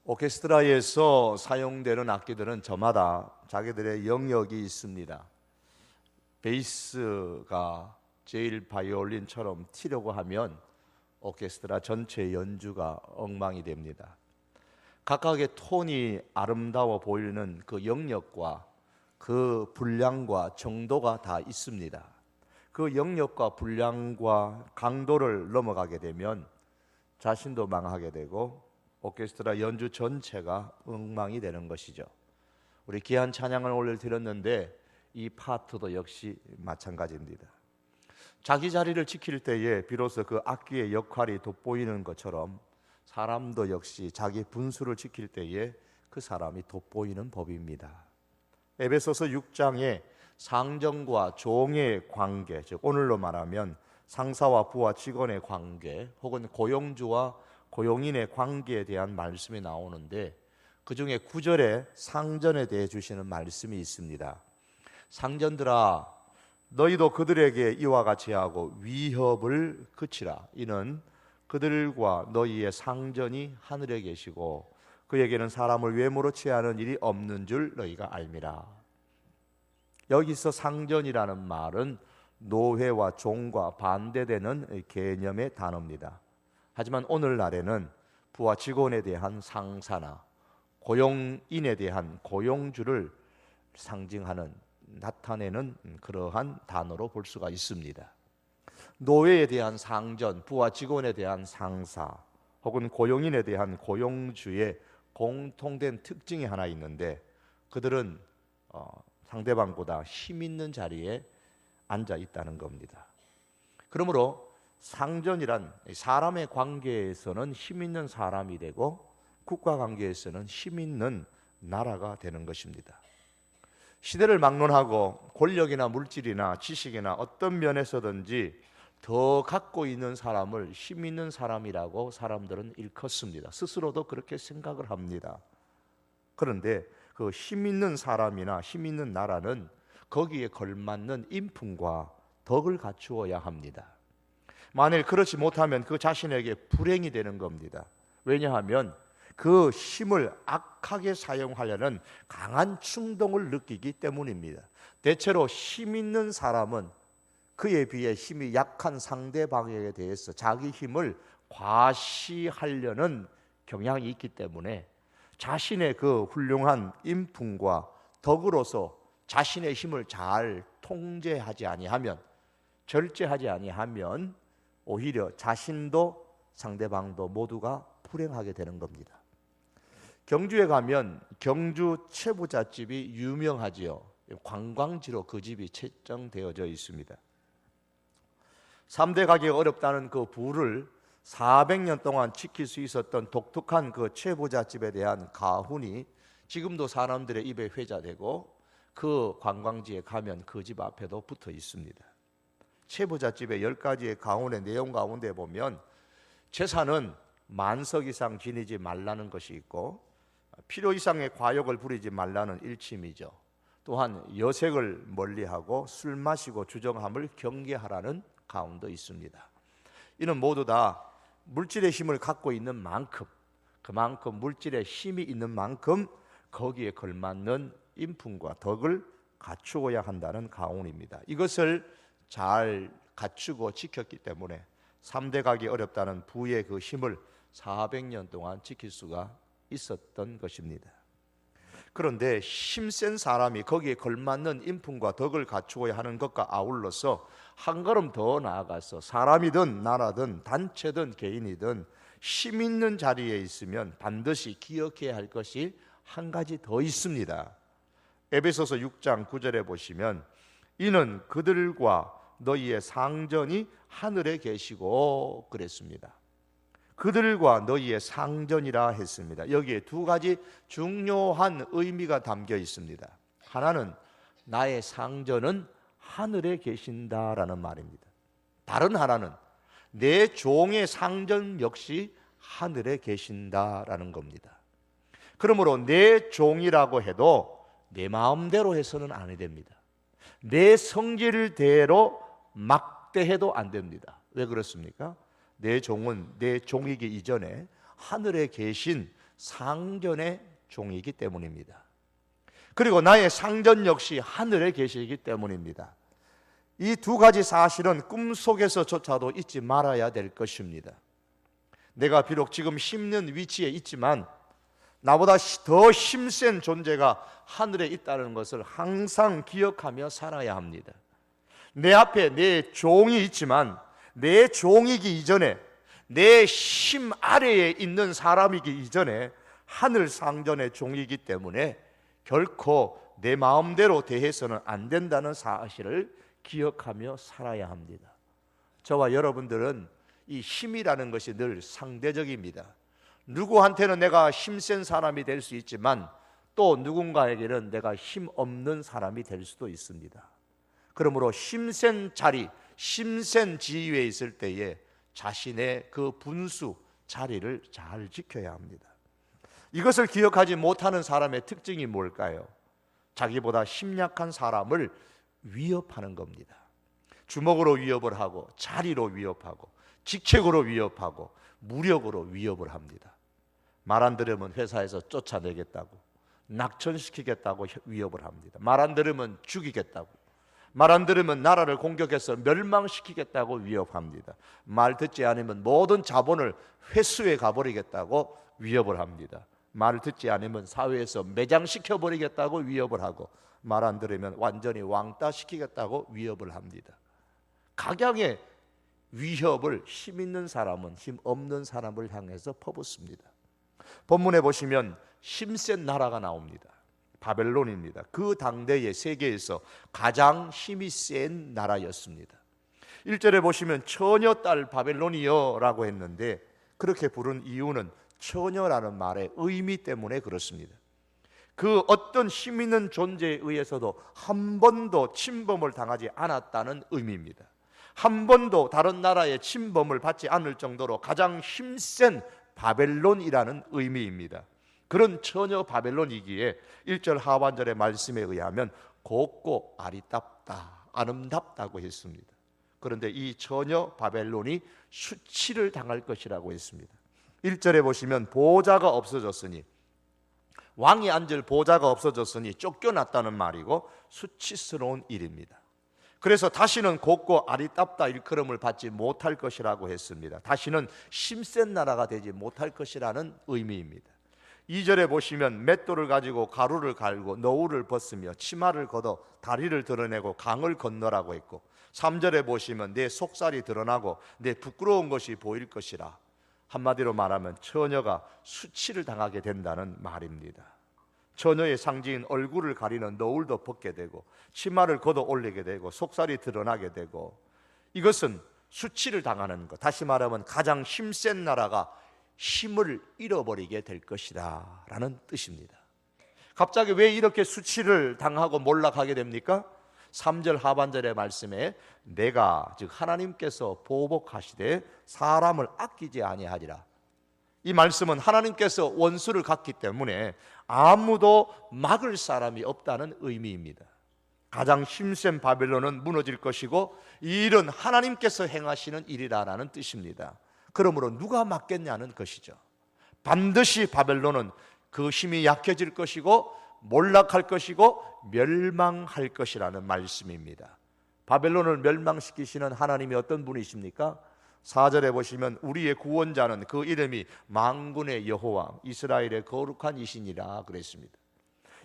오케스트라에서 사용되는 악기들은 저마다 자기들의 영역이 있습니다. 베이스가 제일 바이올린처럼 튀려고 하면 오케스트라 전체 연주가 엉망이 됩니다. 각각의 톤이 아름다워 보이는 그 영역과 그 분량과 정도가 다 있습니다. 그 영역과 분량과 강도를 넘어가게 되면 자신도 망하게 되고 오케스트라 연주 전체가 엉망이 되는 것이죠. 우리 귀한 찬양을 오늘 드렸는데 이 파트도 역시 마찬가지입니다. 자기 자리를 지킬 때에 비로소 그 악기의 역할이 돋보이는 것처럼 사람도 역시 자기 분수를 지킬 때에 그 사람이 돋보이는 법입니다. 에베소서 6장에 상전과 종의 관계, 즉 오늘로 말하면 상사와 부하 직원의 관계 혹은 고용주와 고용인의 관계에 대한 말씀이 나오는데 그 중에 9절에 상전에 대해 주시는 말씀이 있습니다. 상전들아 너희도 그들에게 이와 같이 하고 위협을 그치라. 이는 그들과 너희의 상전이 하늘에 계시고 그에게는 사람을 외모로 취하는 일이 없는 줄 너희가 알미라. 여기서 상전이라는 말은 노회와 종과 반대되는 개념의 단어입니다. 하지만 오늘날에는 부하 직원에 대한 상사나 고용인에 대한 고용주를 상징하는 나타내는 그러한 단어로 볼 수가 있습니다. 노예에 대한 상전, 부하 직원에 대한 상사 혹은 고용인에 대한 고용주의 공통된 특징이 하나 있는데 그들은 상대방보다 힘 있는 자리에 앉아 있다는 겁니다. 그러므로 상전이란 사람의 관계에서는 힘 있는 사람이 되고 국가 관계에서는 힘 있는 나라가 되는 것입니다. 시대를 막론하고 권력이나 물질이나 지식이나 어떤 면에서든지 더 갖고 있는 사람을 힘 있는 사람이라고 사람들은 일컫습니다. 스스로도 그렇게 생각을 합니다. 그런데 그 힘 있는 사람이나 힘 있는 나라는 거기에 걸맞는 인품과 덕을 갖추어야 합니다. 만일 그렇지 못하면 그 자신에게 불행이 되는 겁니다. 왜냐하면 그 힘을 악하게 사용하려는 강한 충동을 느끼기 때문입니다. 대체로 힘 있는 사람은 그에 비해 힘이 약한 상대방에 대해서 자기 힘을 과시하려는 경향이 있기 때문에 자신의 그 훌륭한 인품과 덕으로서 자신의 힘을 잘 통제하지 아니하면, 절제하지 아니하면 오히려 자신도 상대방도 모두가 불행하게 되는 겁니다. 경주에 가면 경주 채부잣집이 유명하지요. 관광지로 그 집이 채정되어져 있습니다. 3대 가기가 어렵다는 그 부를 400년 동안 지킬 수 있었던 독특한 그 채부잣집에 대한 가훈이 지금도 사람들의 입에 회자되고 그 관광지에 가면 그 집 앞에도 붙어 있습니다. 채부잣집의 10가지의 가훈의 내용 가운데 보면 제사는 만석 이상 지니지 말라는 것이 있고 필요 이상의 과욕을 부리지 말라는 일침이죠. 또한 여색을 멀리하고 술 마시고 주정함을 경계하라는 가운도 있습니다. 이는 모두 다 물질의 힘을 갖고 있는 만큼, 그만큼 물질의 힘이 있는 만큼 거기에 걸맞는 인품과 덕을 갖추어야 한다는 가훈입니다. 이것을 잘 갖추고 지켰기 때문에 3대 가기 어렵다는 부의 그 힘을 400년 동안 지킬 수가 있었던 것입니다. 그런데 힘센 사람이 거기에 걸맞는 인품과 덕을 갖추어야 하는 것과 아울러서 한 걸음 더 나아가서 사람이든 나라든 단체든 개인이든 힘 있는 자리에 있으면 반드시 기억해야 할 것이 한 가지 더 있습니다. 에베소서 6장 9절에 보시면 이는 그들과 너희의 상전이 하늘에 계시고 그랬습니다. 그들과 너희의 상전이라 했습니다. 여기에 두 가지 중요한 의미가 담겨 있습니다. 하나는 나의 상전은 하늘에 계신다라는 말입니다. 다른 하나는 내 종의 상전 역시 하늘에 계신다라는 겁니다. 그러므로 내 종이라고 해도 내 마음대로 해서는 안 됩니다. 내 성질대로 막대해도 안 됩니다. 왜 그렇습니까? 내 종은 내 종이기 이전에 하늘에 계신 상전의 종이기 때문입니다. 그리고 나의 상전 역시 하늘에 계시기 때문입니다. 이 두 가지 사실은 꿈속에서조차도 잊지 말아야 될 것입니다. 내가 비록 지금 힘있는 위치에 있지만 나보다 더 힘센 존재가 하늘에 있다는 것을 항상 기억하며 살아야 합니다. 내 앞에 내 종이 있지만 내 종이기 이전에, 내 힘 아래에 있는 사람이기 이전에 하늘 상전의 종이기 때문에 결코 내 마음대로 대해서는 안 된다는 사실을 기억하며 살아야 합니다. 저와 여러분들은 이 힘이라는 것이 늘 상대적입니다. 누구한테는 내가 힘센 사람이 될 수 있지만 또 누군가에게는 내가 힘없는 사람이 될 수도 있습니다. 그러므로 힘센 자리, 힘센 지위에 있을 때에 자신의 그 분수, 자리를 잘 지켜야 합니다. 이것을 기억하지 못하는 사람의 특징이 뭘까요? 자기보다 힘약한 사람을 위협하는 겁니다. 주먹으로 위협을 하고, 자리로 위협하고, 직책으로 위협하고, 무력으로 위협을 합니다. 말 안 들으면 회사에서 쫓아내겠다고, 낙천시키겠다고 위협을 합니다. 말 안 들으면 죽이겠다고, 말 안 들으면 나라를 공격해서 멸망시키겠다고 위협합니다. 말 듣지 않으면 모든 자본을 회수해 가버리겠다고 위협을 합니다. 말을 듣지 않으면 사회에서 매장시켜버리겠다고 위협을 하고, 말 안 들으면 완전히 왕따시키겠다고 위협을 합니다. 각양의 위협을 힘 있는 사람은 힘 없는 사람을 향해서 퍼붓습니다. 본문에 보시면 힘센 나라가 나옵니다. 바벨론입니다. 그 당대의 세계에서 가장 힘이 센 나라였습니다. 1절에 보시면 처녀딸 바벨론이여라고 했는데, 그렇게 부른 이유는 처녀라는 말의 의미 때문에 그렇습니다. 그 어떤 힘 있는 존재에 의해서도 한 번도 침범을 당하지 않았다는 의미입니다. 한 번도 다른 나라의 침범을 받지 않을 정도로 가장 힘센 바벨론이라는 의미입니다. 그런 처녀 바벨론이기에 1절 하반절의 말씀에 의하면 곱고 아리답다, 아름답다고 했습니다. 그런데 이 처녀 바벨론이 수치를 당할 것이라고 했습니다. 1절에 보시면 보좌가 없어졌으니, 왕이 앉을 보좌가 없어졌으니 쫓겨났다는 말이고 수치스러운 일입니다. 그래서 다시는 곱고 아리답다 일컬음을 받지 못할 것이라고 했습니다. 다시는 힘센 나라가 되지 못할 것이라는 의미입니다. 2절에 보시면 맷돌을 가지고 가루를 갈고 너울을 벗으며 치마를 걷어 다리를 드러내고 강을 건너라고 했고, 3절에 보시면 내 속살이 드러나고 내 부끄러운 것이 보일 것이라. 한마디로 말하면 처녀가 수치를 당하게 된다는 말입니다. 처녀의 상징인 얼굴을 가리는 너울도 벗게 되고 치마를 걷어 올리게 되고 속살이 드러나게 되고, 이것은 수치를 당하는 것, 다시 말하면 가장 힘센 나라가 힘을 잃어버리게 될 것이다 라는 뜻입니다. 갑자기 왜 이렇게 수치를 당하고 몰락하게 됩니까? 3절 하반절의 말씀에 내가, 즉 하나님께서 보복하시되 사람을 아끼지 아니하리라. 이 말씀은 하나님께서 원수를 갖기 때문에 아무도 막을 사람이 없다는 의미입니다. 가장 힘센 바벨론은 무너질 것이고 이 일은 하나님께서 행하시는 일이라는 뜻입니다. 그러므로 누가 막겠냐는 것이죠. 반드시 바벨론은 그 힘이 약해질 것이고 몰락할 것이고 멸망할 것이라는 말씀입니다. 바벨론을 멸망시키시는 하나님이 어떤 분이십니까? 4절에 보시면 우리의 구원자는 그 이름이 만군의 여호와 이스라엘의 거룩한 이신이라 그랬습니다.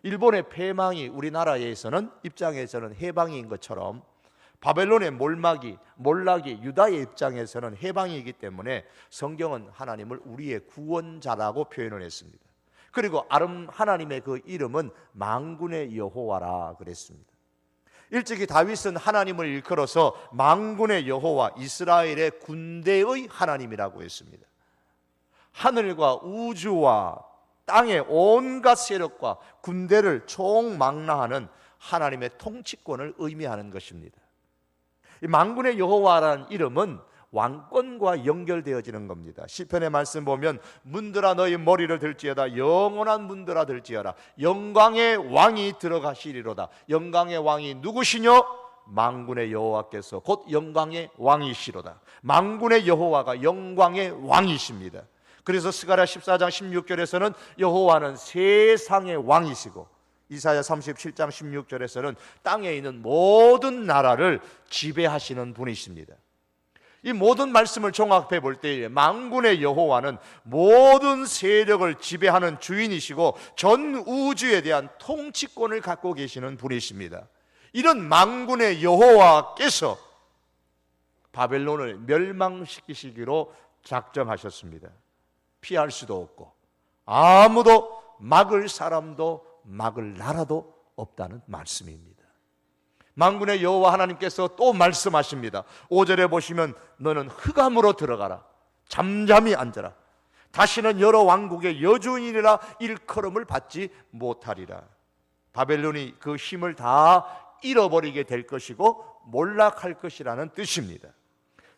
일본의 패망이 우리나라에서는 입장에서는 해방인 것처럼 바벨론의 몰락이 유다의 입장에서는 해방이기 때문에 성경은 하나님을 우리의 구원자라고 표현을 했습니다. 그리고 하나님의 그 이름은 만군의 여호와라 그랬습니다. 일찍이 다윗은 하나님을 일컬어서 만군의 여호와 이스라엘의 군대의 하나님이라고 했습니다. 하늘과 우주와 땅의 온갖 세력과 군대를 총망라하는 하나님의 통치권을 의미하는 것입니다. 이 만군의 여호와라는 이름은 왕권과 연결되어지는 겁니다. 시편의 말씀 보면 문들아 너희 머리를 들지어다, 영원한 문들아 들지어라, 영광의 왕이 들어가시리로다. 영광의 왕이 누구시뇨? 만군의 여호와께서 곧 영광의 왕이시로다. 만군의 여호와가 영광의 왕이십니다. 그래서 스가랴 14장 16절에서는 여호와는 세상의 왕이시고, 이사야 37장 16절에서는 땅에 있는 모든 나라를 지배하시는 분이십니다. 이 모든 말씀을 종합해 볼 때에 만군의 여호와는 모든 세력을 지배하는 주인이시고 전 우주에 대한 통치권을 갖고 계시는 분이십니다. 이런 만군의 여호와께서 바벨론을 멸망시키시기로 작정하셨습니다. 피할 수도 없고 아무도 막을 사람도 막을 나라도 없다는 말씀입니다. 만군의 여호와 하나님께서 또 말씀하십니다. 5절에 보시면 너는 흑암으로 들어가라. 잠잠히 앉아라. 다시는 여러 왕국의 여주인이라 일컬음을 받지 못하리라. 바벨론이 그 힘을 다 잃어버리게 될 것이고 몰락할 것이라는 뜻입니다.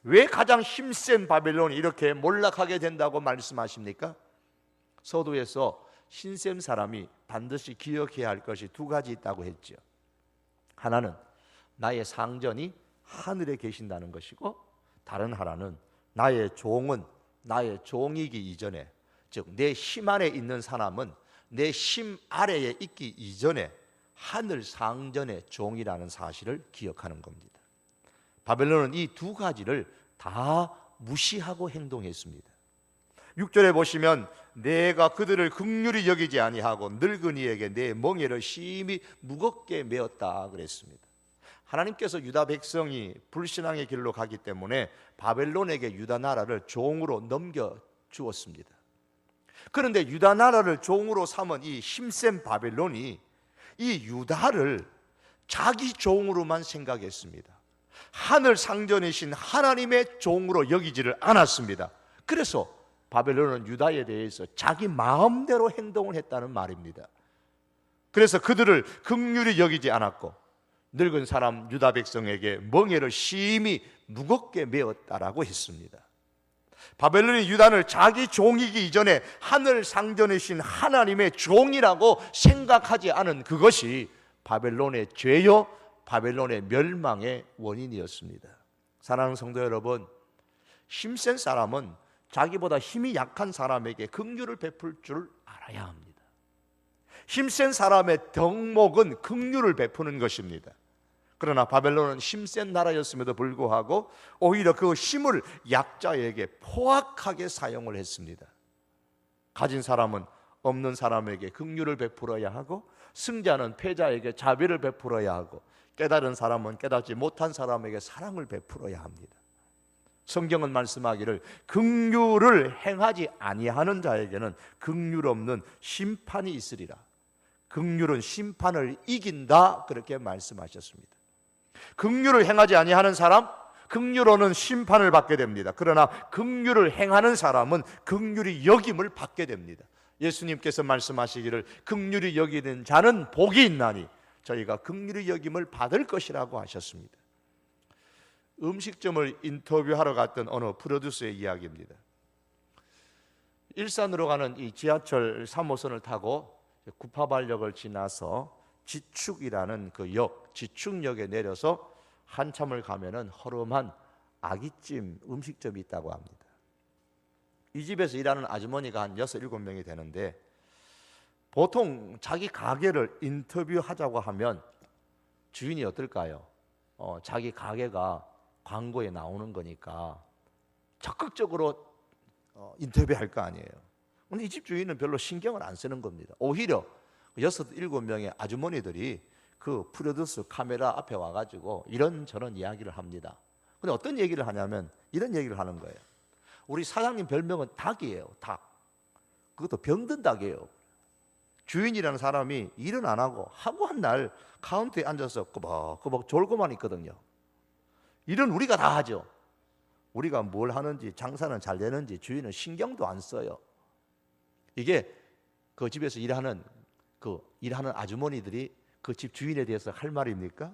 왜 가장 힘센 바벨론이 이렇게 몰락하게 된다고 말씀하십니까? 서두에서 힘센 사람이 반드시 기억해야 할 것이 두 가지 있다고 했죠. 하나는 나의 상전이 하늘에 계신다는 것이고, 다른 하나는 나의 종은 나의 종이기 이전에, 즉 내 힘 안에 있는 사람은 내 힘 아래에 있기 이전에 하늘 상전의 종이라는 사실을 기억하는 겁니다. 바벨론은 이 두 가지를 다 무시하고 행동했습니다. 6절에 보시면 내가 그들을 긍휼히 여기지 아니하고 늙은이에게 내 멍에를 심히 무겁게 메었다 그랬습니다. 하나님께서 유다 백성이 불신앙의 길로 가기 때문에 바벨론에게 유다 나라를 종으로 넘겨주었습니다. 그런데 유다 나라를 종으로 삼은 이 힘센 바벨론이 이 유다를 자기 종으로만 생각했습니다. 하늘 상전이신 하나님의 종으로 여기지를 않았습니다. 그래서 바벨론은 유다에 대해서 자기 마음대로 행동을 했다는 말입니다. 그래서 그들을 긍휼히 여기지 않았고 늙은 사람 유다 백성에게 멍에를 심히 무겁게 메었다라고 했습니다. 바벨론이 유다를 자기 종이기 이전에 하늘 상전이신 하나님의 종이라고 생각하지 않은 그것이 바벨론의 죄요, 바벨론의 멸망의 원인이었습니다. 사랑하는 성도 여러분, 힘센 사람은 자기보다 힘이 약한 사람에게 긍휼을 베풀 줄 알아야 합니다. 힘센 사람의 덕목은 긍휼을 베푸는 것입니다. 그러나 바벨론은 힘센 나라였음에도 불구하고 오히려 그 힘을 약자에게 포악하게 사용을 했습니다. 가진 사람은 없는 사람에게 긍휼을 베풀어야 하고, 승자는 패자에게 자비를 베풀어야 하고, 깨달은 사람은 깨닫지 못한 사람에게 사랑을 베풀어야 합니다. 성경은 말씀하기를 긍휼을 행하지 아니하는 자에게는 긍휼 없는 심판이 있으리라. 긍휼은 심판을 이긴다, 그렇게 말씀하셨습니다. 긍휼을 행하지 아니하는 사람, 긍휼로는 심판을 받게 됩니다. 그러나 긍휼을 행하는 사람은 긍휼히 여김을 받게 됩니다. 예수님께서 말씀하시기를 긍휼히 여기는 자는 복이 있나니 저희가 긍휼히 여김을 받을 것이라고 하셨습니다. 음식점을 인터뷰하러 갔던 어느 프로듀서의 이야기입니다. 일산으로 가는 이 지하철 3호선을 타고 구파발역을 지나서 지축이라는 그 역, 지축역에 내려서 한참을 가면은 허름한 아기찜 음식점이 있다고 합니다. 이 집에서 일하는 아주머니가 한 6, 7명이 되는데, 보통 자기 가게를 인터뷰하자고 하면 주인이 어떨까요? 자기 가게가 광고에 나오는 거니까 적극적으로 인터뷰할 거 아니에요. 근데 이 집 주인은 별로 신경을 안 쓰는 겁니다. 오히려 6, 7명의 아주머니들이 그 프로듀서 카메라 앞에 와가지고 이런저런 이야기를 합니다. 근데 어떤 얘기를 하냐면 이런 얘기를 하는 거예요. 우리 사장님 별명은 닭이에요. 닭. 그것도 병든 닭이에요. 주인이라는 사람이 일은 안 하고 한 날 카운터에 앉아서 꾸벅꾸벅 졸고만 있거든요. 일은 우리가 다 하죠. 우리가 뭘 하는지, 장사는 잘 되는지 주인은 신경도 안 써요. 이게 그 집에서 일하는 아주머니들이 그 집 주인에 대해서 할 말입니까?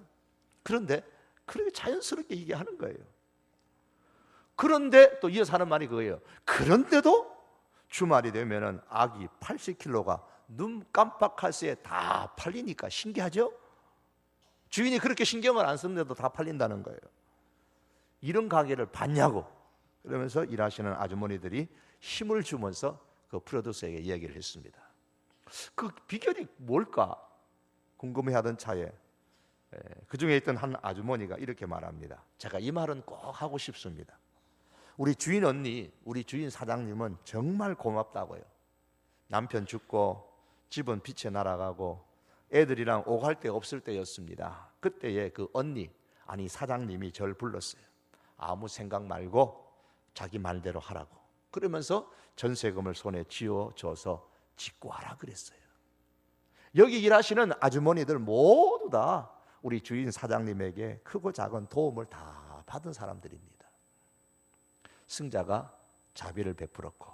그런데 그렇게 자연스럽게 얘기하는 거예요. 그런데 또 이어서 하는 말이 그거예요. 그런데도 주말이 되면은 아기 80kg가 눈 깜빡할 새에 다 팔리니까 신기하죠? 주인이 그렇게 신경을 안 쓰는데도 다 팔린다는 거예요. 이런 가게를 봤냐고. 그러면서 일하시는 아주머니들이 힘을 주면서 그 프로듀서에게 이야기를 했습니다. 그 비결이 뭘까 궁금해하던 차에 그 중에 있던 한 아주머니가 이렇게 말합니다. 제가 이 말은 꼭 하고 싶습니다. 우리 주인 언니, 우리 주인 사장님은 정말 고맙다고요. 남편 죽고 집은 빛에 날아가고 애들이랑 오갈 데 없을 때였습니다. 그때에 그 언니, 아니 사장님이 저를 불렀어요. 아무 생각 말고 자기 말대로 하라고. 그러면서 전세금을 손에 쥐어줘서 짓고 하라 그랬어요. 여기 일하시는 아주머니들 모두 다 우리 주인 사장님에게 크고 작은 도움을 다 받은 사람들입니다. 승자가 자비를 베풀었고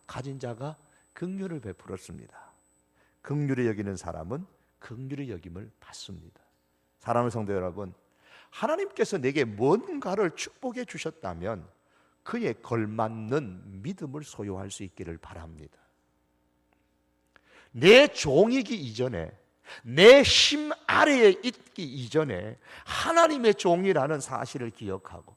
가진 자가 긍휼을 베풀었습니다. 긍휼히 여기는 사람은 긍휼히 여김을 받습니다. 사랑하는 성도 여러분, 하나님께서 내게 뭔가를 축복해 주셨다면 그에 걸맞는 믿음을 소유할 수 있기를 바랍니다. 내 종이기 이전에, 내 힘 아래에 있기 이전에 하나님의 종이라는 사실을 기억하고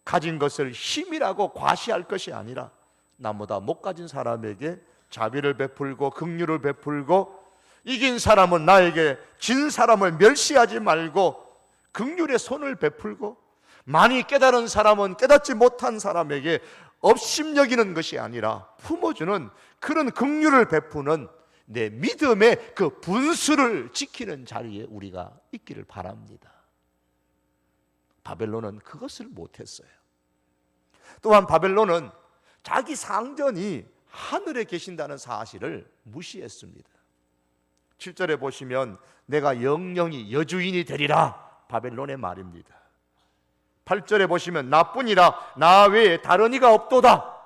가진 것을 힘이라고 과시할 것이 아니라 나보다 못 가진 사람에게 자비를 베풀고 긍휼을 베풀고 이긴 사람은 나에게 진 사람을 멸시하지 말고 긍휼의 손을 베풀고 많이 깨달은 사람은 깨닫지 못한 사람에게 업심 여기는 것이 아니라 품어주는 그런 긍휼을 베푸는 내 믿음의 그 분수를 지키는 자리에 우리가 있기를 바랍니다. 바벨론은 그것을 못했어요. 또한 바벨론은 자기 상전이 하늘에 계신다는 사실을 무시했습니다. 7절에 보시면 내가 영영이 여주인이 되리라, 바벨론의 말입니다. 8절에 보시면 나뿐이라 나 외에 다른 이가 없도다.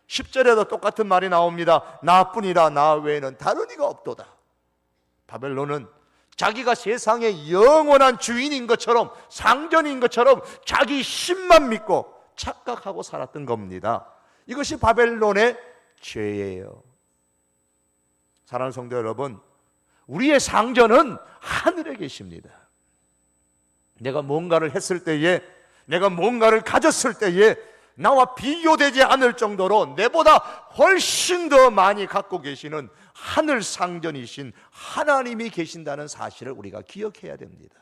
10절에도 똑같은 말이 나옵니다. 나뿐이라 나 외에는 다른 이가 없도다. 바벨론은 자기가 세상의 영원한 주인인 것처럼, 상전인 것처럼 자기 힘만 믿고 착각하고 살았던 겁니다. 이것이 바벨론의 죄예요. 사랑하는 성도 여러분, 우리의 상전은 하늘에 계십니다. 내가 뭔가를 했을 때에, 내가 뭔가를 가졌을 때에 나와 비교되지 않을 정도로 내보다 훨씬 더 많이 갖고 계시는 하늘 상전이신 하나님이 계신다는 사실을 우리가 기억해야 됩니다.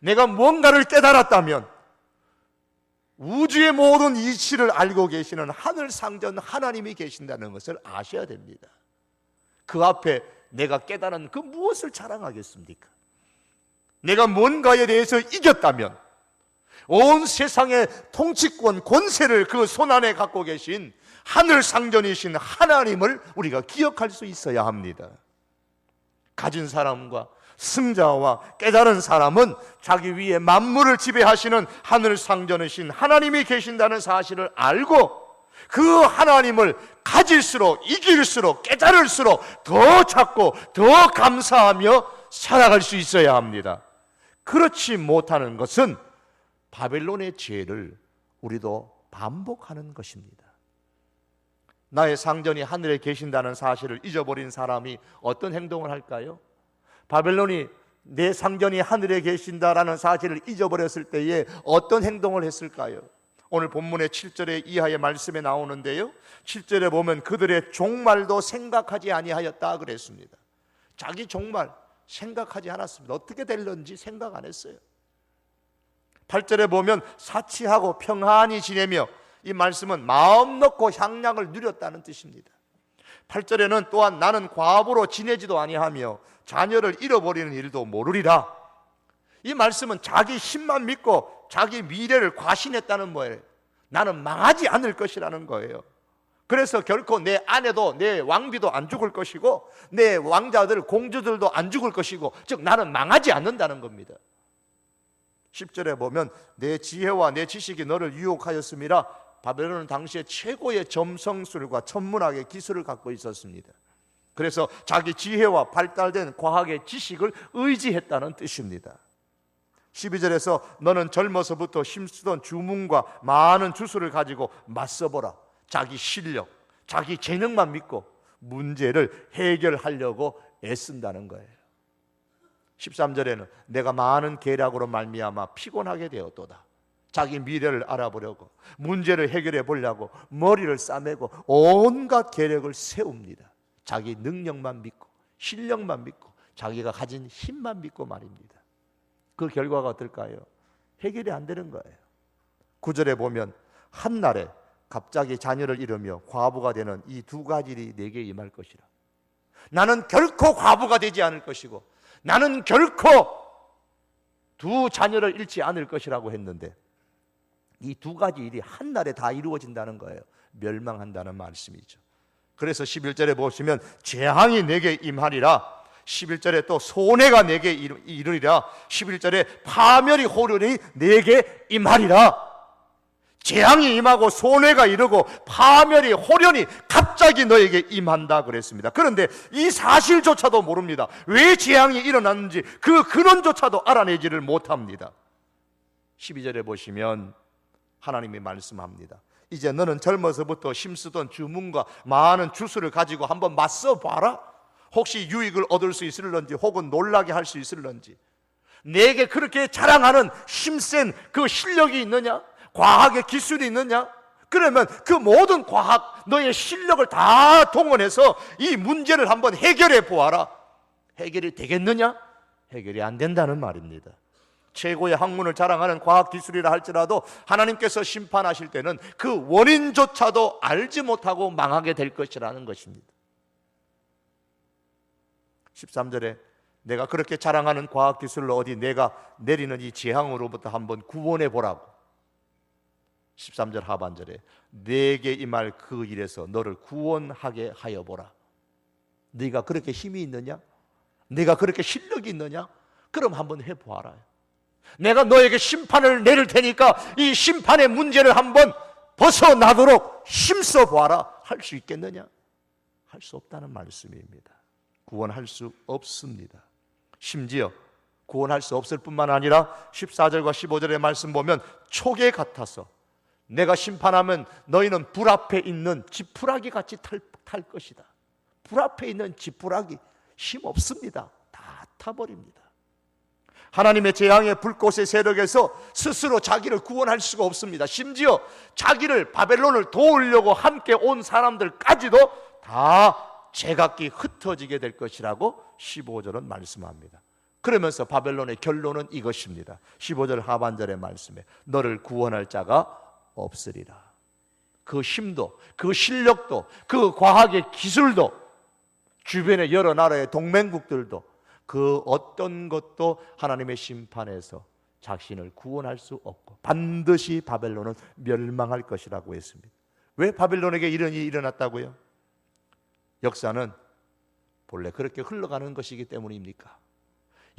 내가 뭔가를 깨달았다면 우주의 모든 이치를 알고 계시는 하늘 상전 하나님이 계신다는 것을 아셔야 됩니다. 그 앞에 내가 깨달은 그 무엇을 자랑하겠습니까? 내가 뭔가에 대해서 이겼다면 온 세상의 통치권, 권세를 그 손안에 갖고 계신 하늘 상전이신 하나님을 우리가 기억할 수 있어야 합니다. 가진 사람과 승자와 깨달은 사람은 자기 위에 만물을 지배하시는 하늘 상전이신 하나님이 계신다는 사실을 알고 그 하나님을 가질수록, 이길수록, 깨달을수록 더 찾고 더 감사하며 살아갈 수 있어야 합니다. 그렇지 못하는 것은 바벨론의 죄를 우리도 반복하는 것입니다. 나의 상전이 하늘에 계신다는 사실을 잊어버린 사람이 어떤 행동을 할까요? 바벨론이 내 상전이 하늘에 계신다라는 사실을 잊어버렸을 때에 어떤 행동을 했을까요? 오늘 본문의 7절의 이하의 말씀에 나오는데요, 7절에 보면 그들의 종말도 생각하지 아니하였다 그랬습니다. 자기 종말 생각하지 않았습니다. 어떻게 될런지 생각 안 했어요. 8절에 보면 사치하고 평안히 지내며, 이 말씀은 마음 놓고 향락을 누렸다는 뜻입니다. 8절에는 또한 나는 과부로 지내지도 아니하며 자녀를 잃어버리는 일도 모르리라. 이 말씀은 자기 힘만 믿고 자기 미래를 과신했다는 거예요. 나는 망하지 않을 것이라는 거예요. 그래서 결코 내 아내도 내 왕비도 안 죽을 것이고 내 왕자들 공주들도 안 죽을 것이고, 즉 나는 망하지 않는다는 겁니다. 10절에 보면 내 지혜와 내 지식이 너를 유혹하였음이라. 바벨론은 당시에 최고의 점성술과 천문학의 기술을 갖고 있었습니다. 그래서 자기 지혜와 발달된 과학의 지식을 의지했다는 뜻입니다. 12절에서 너는 젊어서부터 힘쓰던 주문과 많은 주술을 가지고 맞서보라. 자기 실력, 자기 재능만 믿고 문제를 해결하려고 애쓴다는 거예요. 13절에는 내가 많은 계략으로 말미암아 피곤하게 되었도다. 자기 미래를 알아보려고, 문제를 해결해 보려고 머리를 싸매고 온갖 계략을 세웁니다. 자기 능력만 믿고, 실력만 믿고, 자기가 가진 힘만 믿고 말입니다. 그 결과가 어떨까요? 해결이 안 되는 거예요. 9절에 보면 한날에 갑자기 자녀를 잃으며 과부가 되는 이 두 가지 일이 내게 임할 것이라. 나는 결코 과부가 되지 않을 것이고, 나는 결코 두 자녀를 잃지 않을 것이라고 했는데, 이 두 가지 일이 한날에 다 이루어진다는 거예요. 멸망한다는 말씀이죠. 그래서 11절에 보시면 재앙이 내게 임하리라, 11절에 또 손해가 내게 이르리라, 11절에 파멸이 호련히 내게 임하리라. 재앙이 임하고 손해가 이르고 파멸이 호련히 갑자기 너에게 임한다 그랬습니다. 그런데 이 사실조차도 모릅니다. 왜 재앙이 일어났는지 그 근원조차도 알아내지를 못합니다. 12절에 보시면 하나님이 말씀합니다. 이제 너는 젊어서부터 힘쓰던 주문과 많은 주술을 가지고 한번 맞서 봐라. 혹시 유익을 얻을 수 있을런지, 혹은 놀라게 할 수 있을런지. 내게 그렇게 자랑하는 힘센 그 실력이 있느냐? 과학의 기술이 있느냐? 그러면 그 모든 과학, 너의 실력을 다 동원해서 이 문제를 한번 해결해 보아라. 해결이 되겠느냐? 해결이 안 된다는 말입니다. 최고의 학문을 자랑하는 과학기술이라 할지라도 하나님께서 심판하실 때는 그 원인조차도 알지 못하고 망하게 될 것이라는 것입니다. 13절에 내가 그렇게 자랑하는 과학기술로 어디 내가 내리는 이 재앙으로부터 한번 구원해 보라고. 13절 하반절에 내게 임할 그 일에서 너를 구원하게 하여 보라. 네가 그렇게 힘이 있느냐? 네가 그렇게 실력이 있느냐? 그럼 한번 해보아라. 내가 너에게 심판을 내릴 테니까 이 심판의 문제를 한번 벗어나도록 힘써 보아라. 할 수 있겠느냐? 할 수 없다는 말씀입니다. 구원할 수 없습니다. 심지어 구원할 수 없을 뿐만 아니라 14절과 15절의 말씀 보면 촉에 같아서 내가 심판하면 너희는 불 앞에 있는 지푸라기 같이 탈 것이다. 불 앞에 있는 지푸라기 힘 없습니다. 다 타버립니다. 하나님의 재앙의 불꽃의 세력에서 스스로 자기를 구원할 수가 없습니다. 심지어 자기를 바벨론을 도우려고 함께 온 사람들까지도 다 제각기 흩어지게 될 것이라고 15절은 말씀합니다. 그러면서 바벨론의 결론은 이것입니다. 15절 하반절의 말씀에 너를 구원할 자가 없으리라. 그 힘도, 그 실력도, 그 과학의 기술도, 주변의 여러 나라의 동맹국들도 그 어떤 것도 하나님의 심판에서 자신을 구원할 수 없고 반드시 바벨론은 멸망할 것이라고 했습니다. 왜 바벨론에게 이런 일이 일어났다고요? 역사는 본래 그렇게 흘러가는 것이기 때문입니까?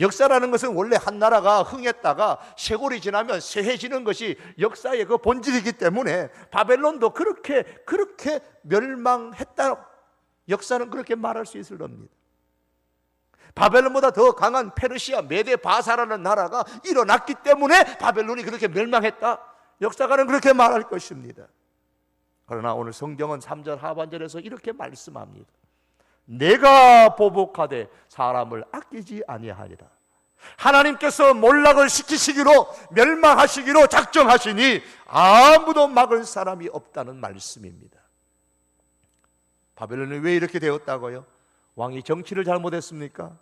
역사라는 것은 원래 한 나라가 흥했다가 세골이 지나면 쇠해지는 것이 역사의 그 본질이기 때문에 바벨론도 그렇게 멸망했다. 역사는 그렇게 말할 수 있을 겁니다. 바벨론보다 더 강한 페르시아, 메데, 바사라는 나라가 일어났기 때문에 바벨론이 그렇게 멸망했다. 역사가는 그렇게 말할 것입니다. 그러나 오늘 성경은 3절 하반절에서 이렇게 말씀합니다. 내가 보복하되 사람을 아끼지 아니하리라. 하나님께서 몰락을 시키시기로, 멸망하시기로 작정하시니 아무도 막을 사람이 없다는 말씀입니다. 바벨론이 왜 이렇게 되었다고요? 왕이 정치를 잘못했습니까?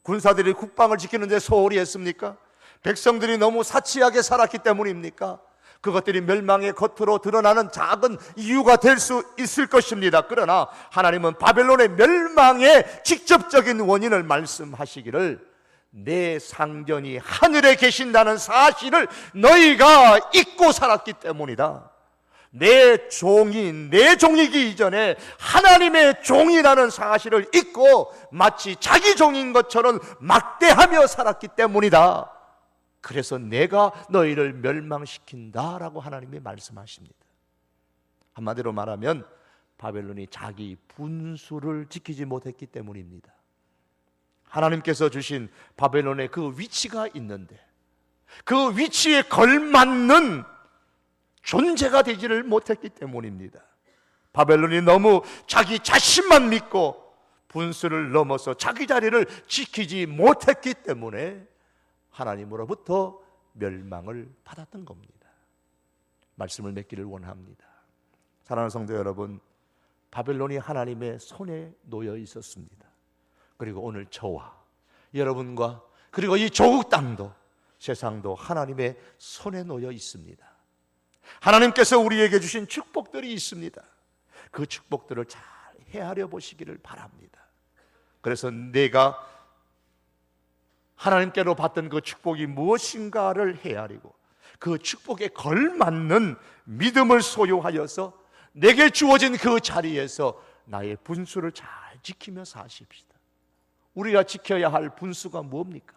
군사들이 국방을 지키는 데 소홀히 했습니까? 백성들이 너무 사치하게 살았기 때문입니까? 그것들이 멸망의 겉으로 드러나는 작은 이유가 될 수 있을 것입니다. 그러나 하나님은 바벨론의 멸망의 직접적인 원인을 말씀하시기를 내 상전이 하늘에 계신다는 사실을 너희가 잊고 살았기 때문이다. 내 종이기 이전에 하나님의 종이라는 사실을 잊고 마치 자기 종인 것처럼 막대하며 살았기 때문이다. 그래서 내가 너희를 멸망시킨다라고 하나님이 말씀하십니다. 한마디로 말하면 바벨론이 자기 분수를 지키지 못했기 때문입니다. 하나님께서 주신 바벨론의 그 위치가 있는데 그 위치에 걸맞는 존재가 되지를 못했기 때문입니다. 바벨론이 너무 자기 자신만 믿고 분수를 넘어서 자기 자리를 지키지 못했기 때문에 하나님으로부터 멸망을 받았던 겁니다. 말씀을 맺기를 원합니다. 사랑하는 성도 여러분, 바벨론이 하나님의 손에 놓여 있었습니다. 그리고 오늘 저와 여러분과 그리고 이 조국 땅도 세상도 하나님의 손에 놓여 있습니다. 하나님께서 우리에게 주신 축복들이 있습니다. 그 축복들을 잘 헤아려 보시기를 바랍니다. 그래서 내가 하나님께로 받던 그 축복이 무엇인가를 헤아리고 그 축복에 걸맞는 믿음을 소유하여서 내게 주어진 그 자리에서 나의 분수를 잘 지키며 사십시다. 우리가 지켜야 할 분수가 뭡니까?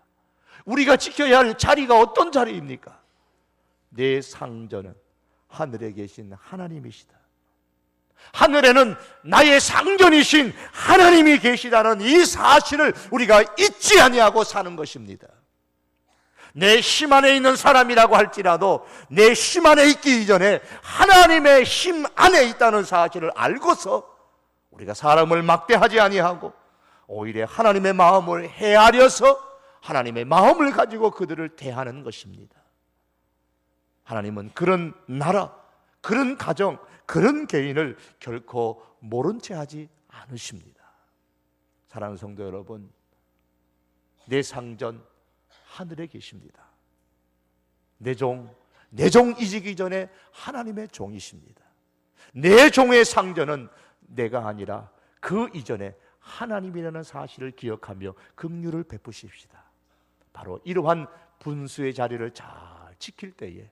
우리가 지켜야 할 자리가 어떤 자리입니까? 내 상전은 하늘에 계신 하나님이시다. 하늘에는 나의 상전이신 하나님이 계시다는 이 사실을 우리가 잊지 아니하고 사는 것입니다. 내 힘 안에 있는 사람이라고 할지라도 내 힘 안에 있기 이전에 하나님의 힘 안에 있다는 사실을 알고서 우리가 사람을 막대하지 아니하고 오히려 하나님의 마음을 헤아려서 하나님의 마음을 가지고 그들을 대하는 것입니다. 하나님은 그런 나라, 그런 가정, 그런 개인을 결코 모른 채 하지 않으십니다. 사랑하는 성도 여러분, 내 상전 하늘에 계십니다. 내 종 이지기 전에 하나님의 종이십니다. 내 종의 상전은 내가 아니라 그 이전에 하나님이라는 사실을 기억하며 긍휼을 베푸십시다. 바로 이러한 분수의 자리를 잘 지킬 때에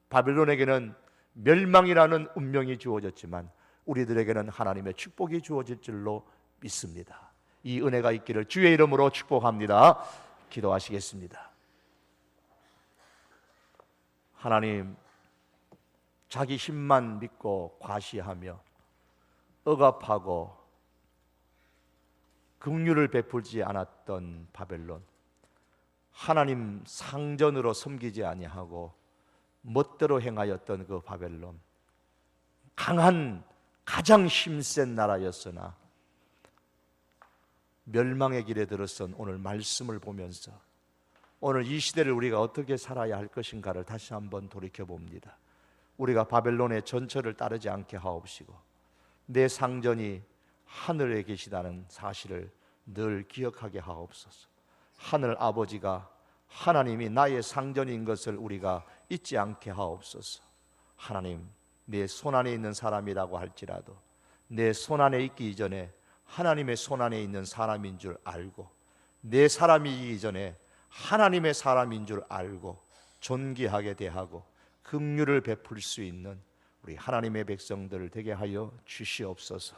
바벨론에게는 멸망이라는 운명이 주어졌지만 우리들에게는 하나님의 축복이 주어질 줄로 믿습니다. 이 은혜가 있기를 주의 이름으로 축복합니다. 기도하시겠습니다. 하나님, 자기 힘만 믿고 과시하며 억압하고 긍휼을 베풀지 않았던 바벨론, 하나님 상전으로 섬기지 아니하고 멋대로 행하였던 그 바벨론, 강한 가장 힘센 나라였으나 멸망의 길에 들어선 오늘 말씀을 보면서 오늘 이 시대를 우리가 어떻게 살아야 할 것인가를 다시 한번 돌이켜봅니다. 우리가 바벨론의 전철을 따르지 않게 하옵시고 내 상전이 하늘에 계시다는 사실을 늘 기억하게 하옵소서. 하늘 아버지가 하나님이 나의 상전인 것을 우리가 잊지 않게 하옵소서. 하나님, 내 손 안에 있는 사람이라고 할지라도 내 손 안에 있기 이전에 하나님의 손 안에 있는 사람인 줄 알고 내 사람이기 전에 하나님의 사람인 줄 알고 존귀하게 대하고 긍휼을 베풀 수 있는 우리 하나님의 백성들 되게 하여 주시옵소서.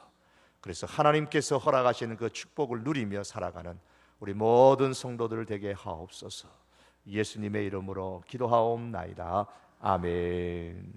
그래서 하나님께서 허락하시는 그 축복을 누리며 살아가는 우리 모든 성도들 되게 하옵소서. 예수님의 이름으로 기도하옵나이다. 아멘.